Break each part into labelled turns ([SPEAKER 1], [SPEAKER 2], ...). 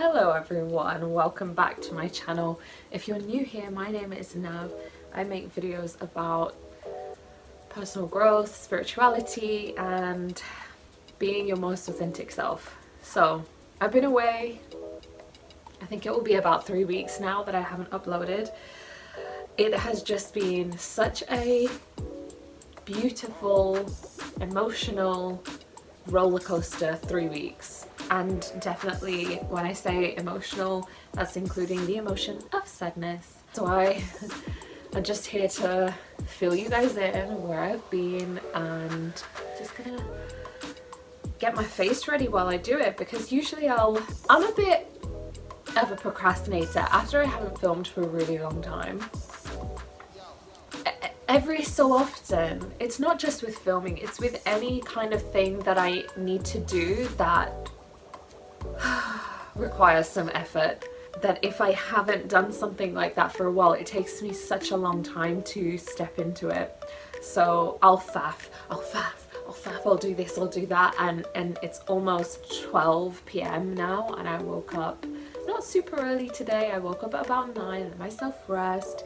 [SPEAKER 1] Hello everyone, welcome back to my channel. If you're new here, my name is Nav. I make videos about personal growth, spirituality, and being your most authentic self. So I've been away, I think it will be about 3 weeks now that I haven't uploaded. It has just been such a beautiful, emotional roller coaster 3 weeks. And definitely when I say emotional, that's including the emotion of sadness. So I'm just here to fill you guys in where I've been and just gonna get my face ready while I do it, because usually I'm a bit of a procrastinator after I haven't filmed for a really long time. Every so often, it's not just with filming, it's with any kind of thing that I need to do that requires some effort, that if I haven't done something like that for a while, it takes me such a long time to step into it. So I'll faff, I'll do this, I'll do that, and it's almost 12 p.m. now, and I woke up not super early today. I woke up at about 9, let myself rest.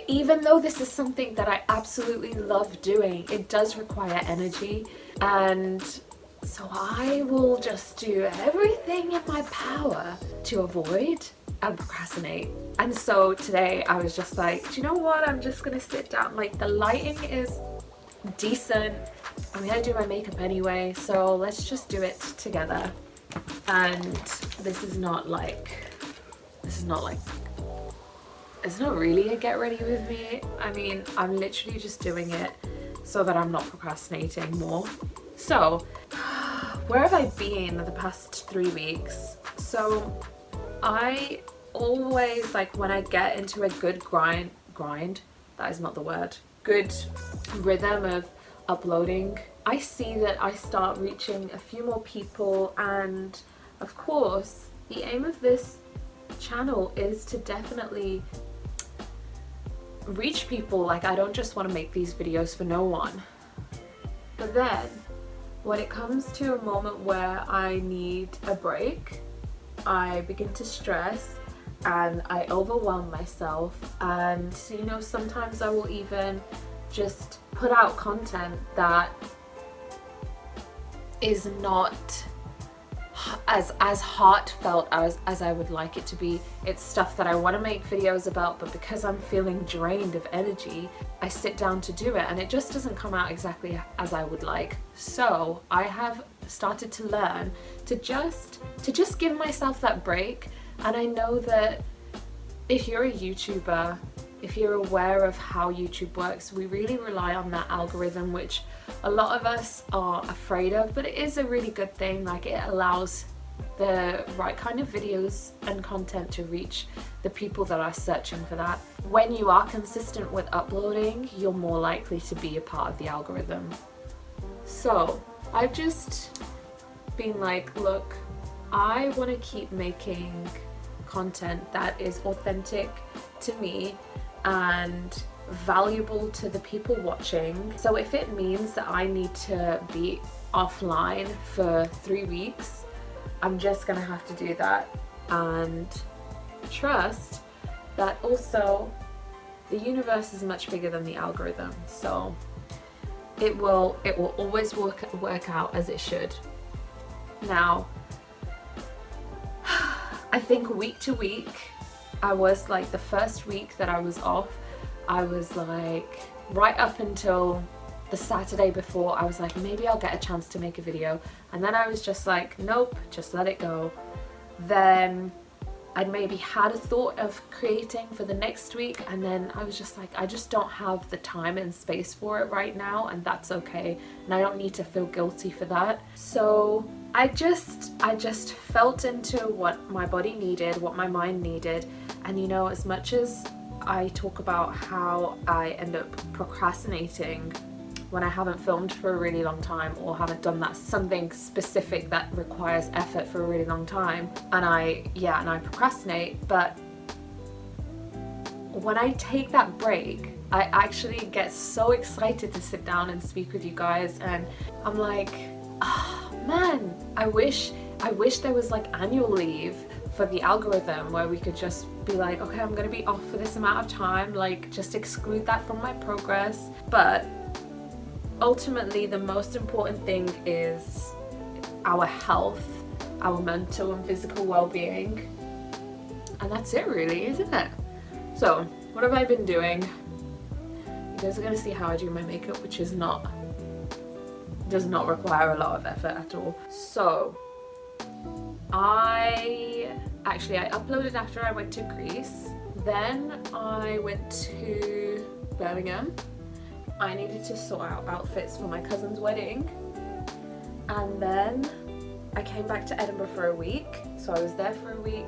[SPEAKER 1] Even though this is something that I absolutely love doing, it does require energy, and so I will just do everything in my power to avoid and procrastinate. And so today I was just like, do you know what, I'm just gonna sit down. Like, the lighting is decent, I'm gonna do my makeup anyway, so let's just do it together. And it's not really a get ready with me. I mean, I'm literally just doing it so that I'm not procrastinating more. So where have I been the past 3 weeks? So I always, like, when I get into a good grind, that is not the word, good rhythm of uploading, I see that I start reaching a few more people. And of course the aim of this channel is to definitely reach people. Like, I don't just want to make these videos for no one. But then when it comes to a moment where I need a break, I begin to stress and I overwhelm myself. And so, you know, sometimes I will even just put out content that is not as heartfelt as I would like it to be. It's stuff that I want to make videos about, but because I'm feeling drained of energy, I sit down to do it and it just doesn't come out exactly as I would like. So I have started to learn to just give myself that break. And I know that if you're a YouTuber, if you're aware of how YouTube works, we really rely on that algorithm, which a lot of us are afraid of, but it is a really good thing. Like, it allows the right kind of videos and content to reach the people that are searching for that. When you are consistent with uploading, you're more likely to be a part of the algorithm. So I've just been like, look, I want to keep making content that is authentic to me and valuable to the people watching. So if it means that I need to be offline for 3 weeks, I'm just gonna have to do that, and trust that also the universe is much bigger than the algorithm. So it will always work out as it should. Now, I think week to week, I was like, the first week that I was off, I was like, right up until the Saturday before, I was like, maybe I'll get a chance to make a video. And then I was just like, nope, just let it go. Then I'd maybe had a thought of creating for the next week, and then I was just like, I just don't have the time and space for it right now, and that's okay. And I don't need to feel guilty for that. So I just felt into what my body needed, what my mind needed. And you know, as much as I talk about how I end up procrastinating when I haven't filmed for a really long time, or haven't done that something specific that requires effort for a really long time, and I procrastinate, but when I take that break, I actually get so excited to sit down and speak with you guys, and I'm like, oh man, I wish I wish there was like annual leave for the algorithm where we could just be like, okay, I'm gonna be off for this amount of time, like just exclude that from my progress. But ultimately the most important thing is our health, our mental and physical well-being, and that's it really, isn't it? So what have I been doing? You guys are gonna see how I do my makeup, which does not require a lot of effort at all. So I uploaded after I went to Greece, then I went to Birmingham. I needed to sort out outfits for my cousin's wedding, and then I came back to Edinburgh for a week, so I was there for a week.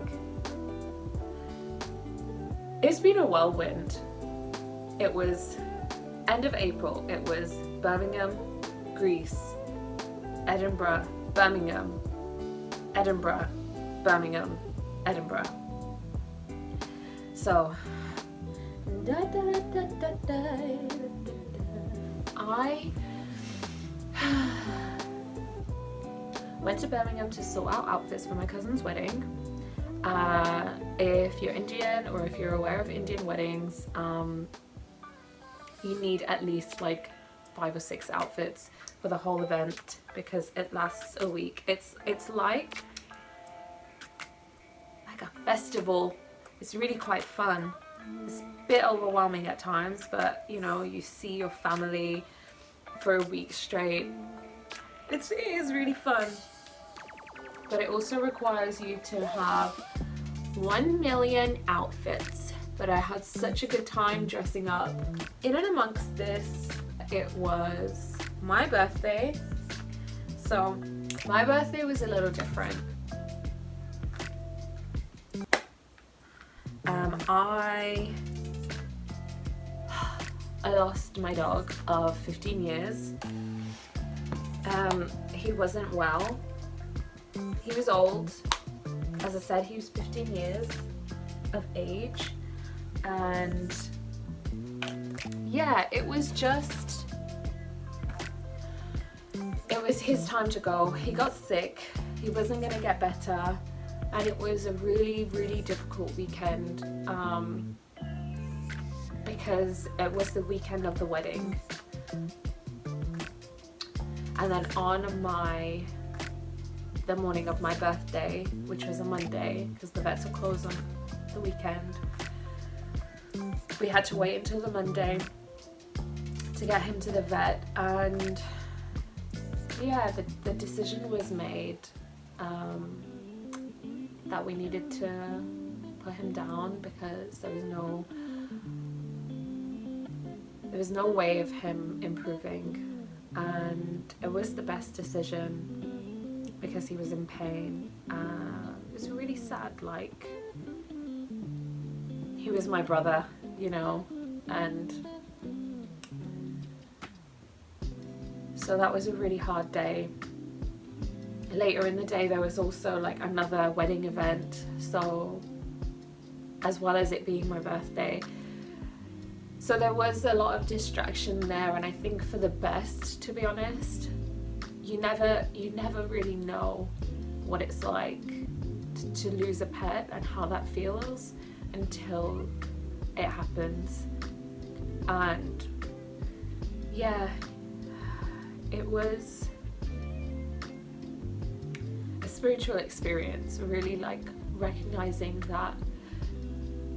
[SPEAKER 1] It's been a whirlwind. It was end of April, it was Birmingham, Greece, Edinburgh, Birmingham, Edinburgh, Birmingham, Edinburgh. So I went to Birmingham to sort out outfits for my cousin's wedding. If you're Indian, or if you're aware of Indian weddings, you need at least like 5 or 6 outfits for the whole event because it lasts a week. It's like a festival. It's really quite fun. It's a bit overwhelming at times, but you know, you see your family for a week straight. It is really fun. But it also requires you to have 1 million outfits. But I had such a good time dressing up. In and amongst this, it was my birthday. So my birthday was a little different. I lost my dog of 15 years. He wasn't well. He was old. As I said, he was 15 years of age. And yeah, it was his time to go. He got sick. He wasn't gonna get better. And it was a really, really difficult weekend because it was the weekend of the wedding. And then on the morning of my birthday, which was a Monday, because the vets are closed on the weekend, we had to wait until the Monday to get him to the vet. And yeah, the decision was made that we needed to put him down because there was no way of him improving, and it was the best decision because he was in pain. It was really sad. Like, he was my brother, you know, and so that was a really hard day. Later in the day there was also like another wedding event, so as well as it being my birthday, so there was a lot of distraction there, and I think for the best, to be honest. You never really know what it's like to lose a pet and how that feels until it happens. And yeah, it was a spiritual experience, really, like recognizing that,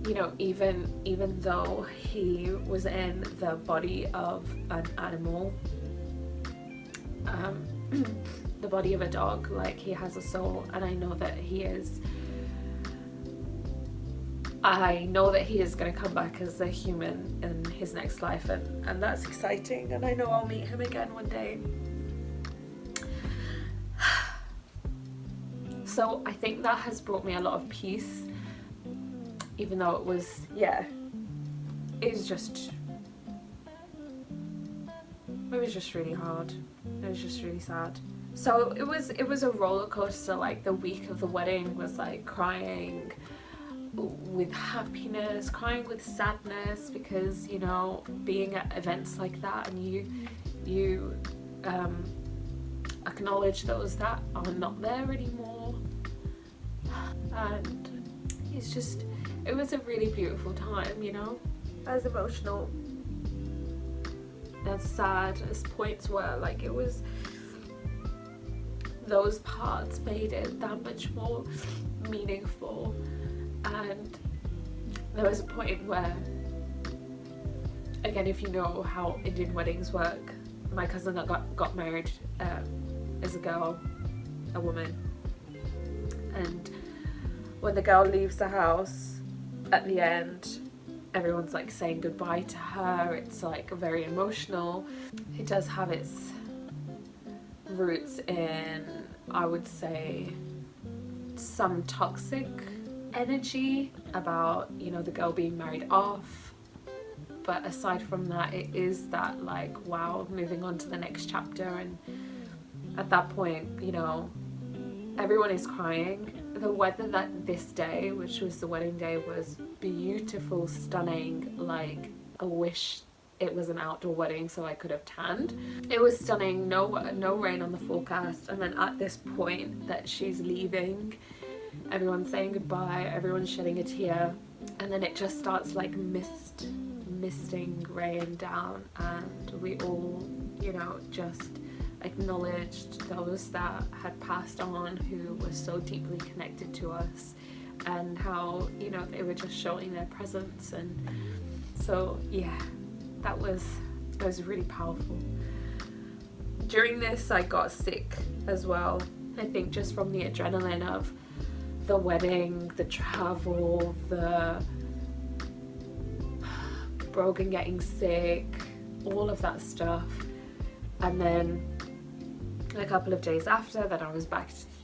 [SPEAKER 1] you know, even though he was in the body of an animal, the body of a dog, like, he has a soul, and I know that he is going to come back as a human in his next life, and that's exciting, and I know I'll meet him again one day. So I think that has brought me a lot of peace, even though it was just really hard. It was just really sad. So it was a roller coaster. Like, the week of the wedding was like crying with happiness, crying with sadness, because, you know, being at events like that and you acknowledge those that are not there anymore, and it was a really beautiful time, you know, as emotional, as sad as points were. Like, it was, those parts made it that much more meaningful. And there was a point where, again, if you know how Indian weddings work, my cousin got married as a woman, and when the girl leaves the house at the end, everyone's like saying goodbye to her. It's like very emotional. It does have its roots in, I would say, some toxic energy about, you know, the girl being married off. But aside from that, it is that, like, wow, moving on to the next chapter. And at that point, you know, everyone is crying. The weather that this day, which was the wedding day, was beautiful, stunning. Like, I wish it was an outdoor wedding so I could have tanned. It was stunning, no rain on the forecast. And then at this point that she's leaving, everyone's saying goodbye, everyone's shedding a tear, and then it just starts like misting rain down, and we all, you know, just acknowledged those that had passed on, who were so deeply connected to us, and how, you know, they were just showing their presence. And so yeah, that was really powerful. During this I got sick as well, I think just from the adrenaline of the wedding, the travel, the Brogan getting sick, all of that stuff. And then a couple of days after that, I was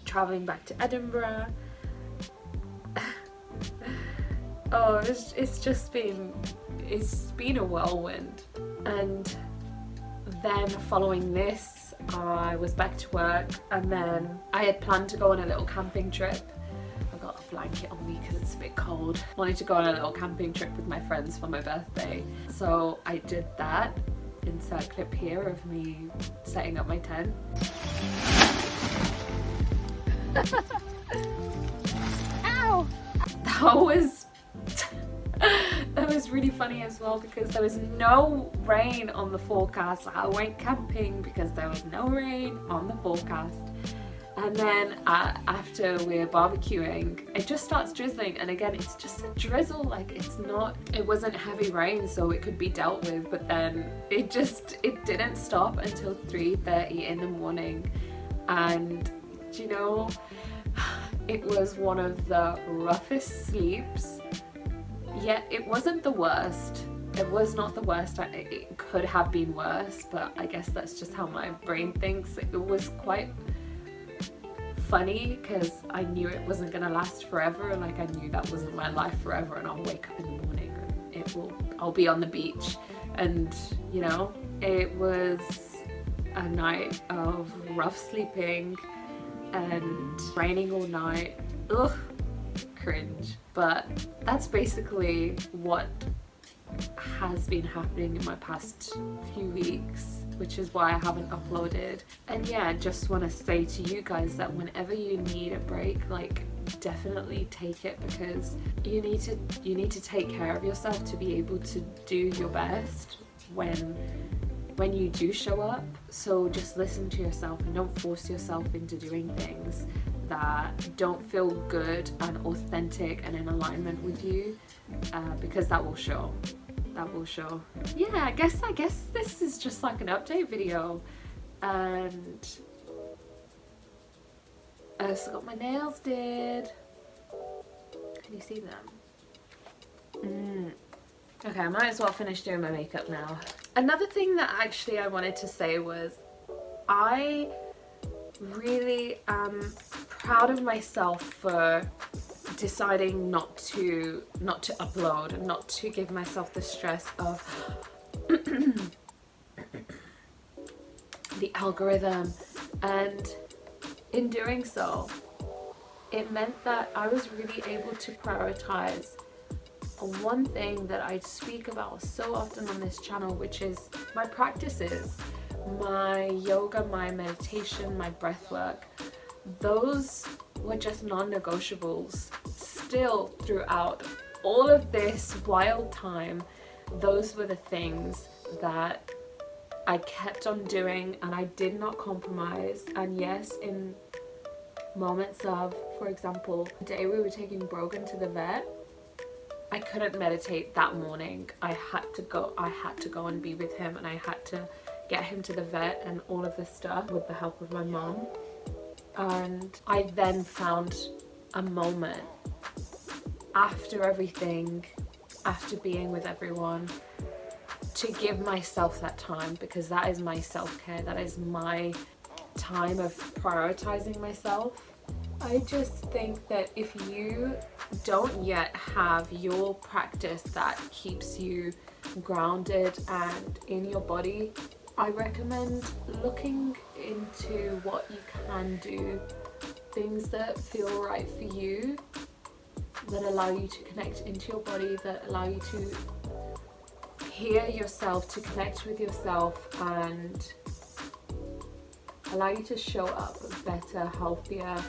[SPEAKER 1] traveling back to Edinburgh. Oh, it's been a whirlwind. And then following this, I was back to work, and then I had planned to go on a little camping trip. I've got a blanket on me because it's a bit cold. Wanted to go on a little camping trip with my friends for my birthday. So I did that. Insert clip here of me setting up my tent. Ow! That was really funny as well, because there was no rain on the forecast. I went camping because there was no rain on the forecast. And then after we're barbecuing, it just starts drizzling, and again, it's just a drizzle. Like, it wasn't heavy rain, so it could be dealt with, but then it didn't stop until 3:30 in the morning. And you know, it was one of the roughest sleeps, yet it wasn't the worst. It was not the worst. It could have been worse, but I guess that's just how my brain thinks. It was quite funny because I knew it wasn't gonna last forever. Like, I knew that wasn't my life forever, and I'll wake up in the morning and I'll be on the beach. And you know, it was a night of rough sleeping and raining all night. Ugh, cringe. But that's basically what has been happening in my past few weeks, which is why I haven't uploaded. And yeah, I just want to say to you guys that whenever you need a break, like, definitely take it, because you need to take care of yourself to be able to do your best when you do show up. So just listen to yourself and don't force yourself into doing things that don't feel good and authentic and in alignment with you, because that will show. Yeah, I guess this is just like an update video. And I also got my nails did. Can you see them? Okay, I might as well finish doing my makeup now. Another thing that actually I wanted to say was, I really am proud of myself for deciding not to upload and not to give myself the stress of the algorithm. And in doing so, it meant that I was really able to prioritize one thing that I speak about so often on this channel, which is my practices, my yoga, my meditation, my breath work. Those were just non-negotiables. Still throughout all of this wild time, those were the things that I kept on doing and I did not compromise. And yes, in moments of, for example, the day we were taking Brogan to the vet, I couldn't meditate that morning. I had to go and be with him, and I had to get him to the vet and all of this stuff with the help of my mom. And I then found a moment after everything, after being with everyone, to give myself that time, because that is my self-care. That is my time of prioritizing myself. I just think that if you don't yet have your practice that keeps you grounded and in your body, I recommend looking into what you can do, things that feel right for you, that allow you to connect into your body, that allow you to hear yourself, to connect with yourself, and allow you to show up better, healthier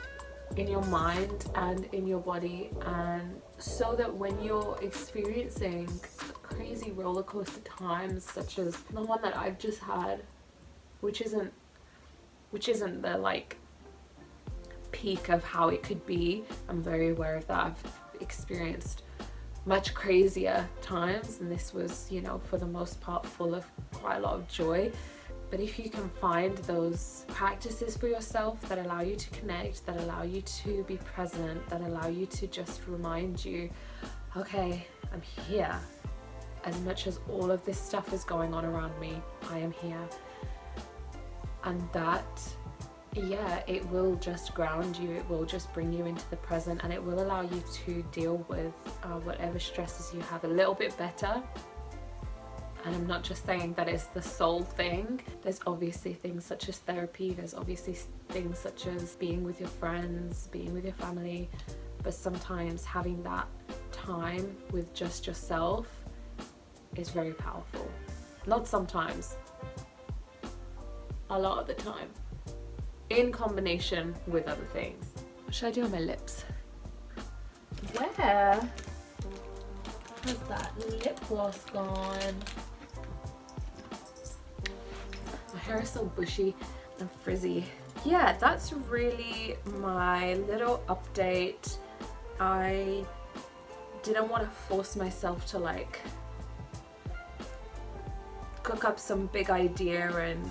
[SPEAKER 1] in your mind and in your body, and so that when you're experiencing crazy roller coaster times such as the one that I've just had, which isn't the like peak of how it could be, I'm very aware of that. I've experienced much crazier times, and this was, you know, for the most part full of quite a lot of joy. But if you can find those practices for yourself that allow you to connect, that allow you to be present, that allow you to just remind you, okay, I'm here. As much as all of this stuff is going on around me, I am here. And that, yeah, it will just ground you, it will just bring you into the present, and it will allow you to deal with whatever stresses you have a little bit better. And I'm not just saying that it's the sole thing. There's obviously things such as therapy, there's obviously things such as being with your friends, being with your family, but sometimes having that time with just yourself is very powerful. Not sometimes, a lot of the time, in combination with other things. What should I do on my lips? Where has that lip gloss gone? My hair is so bushy and frizzy. Yeah, that's really my little update. I didn't want to force myself to like cook up some big idea and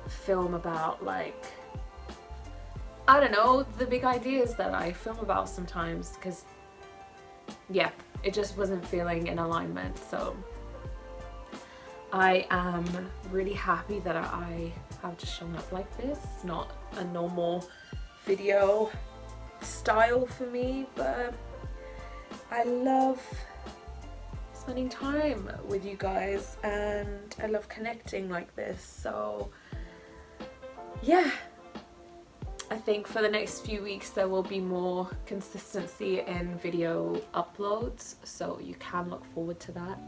[SPEAKER 1] film about, like, I don't know, the big ideas that I film about sometimes, because yeah, it just wasn't feeling in alignment. So I am really happy that I have just shown up like this. It's not a normal video style for me, but I love spending time with you guys and I love connecting like this. So yeah, I think for the next few weeks there will be more consistency in video uploads, so you can look forward to that.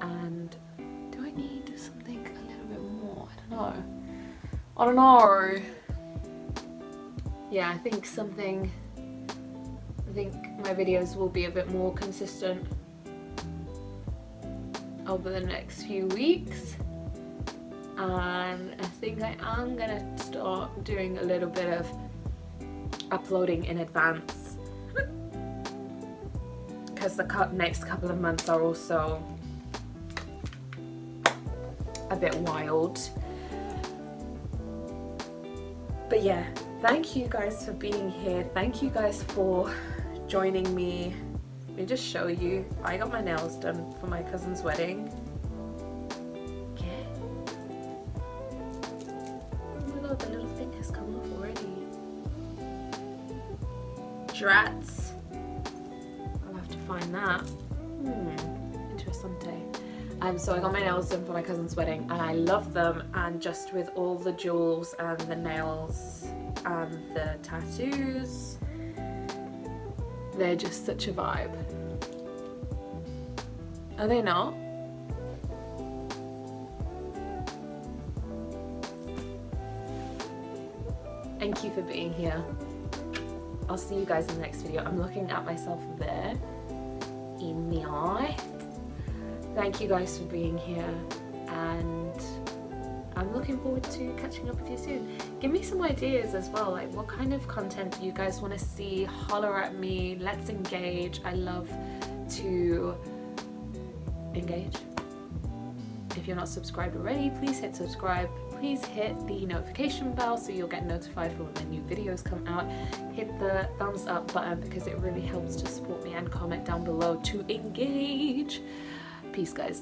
[SPEAKER 1] And do I need something a little bit more? I don't know. Yeah, I think my videos will be a bit more consistent over the next few weeks. And I think I am gonna start doing a little bit of uploading in advance, because the next couple of months are also a bit wild. But yeah, thank you guys for being here. Thank you guys for joining me. Let me just show you. I got my nails done for my cousin's wedding. The little thing has come off already. Drats. I'll have to find that. Interessante. So I got my nails done for my cousin's wedding and I love them, and just with all the jewels and the nails and the tattoos, they're just such a vibe. Are they not? And Thank you for being here. I'll see you guys in the next video. I'm looking at myself there in the eye. Thank you guys for being here, and I'm looking forward to catching up with you soon. Give me some ideas as well, like what kind of content you guys want to see. Holler at me, let's engage. I love to engage. If you're not subscribed already, please hit subscribe. Please hit the notification bell so you'll get notified for when the new videos come out. Hit the thumbs up button because it really helps to support me, and comment down below to engage. Peace, guys.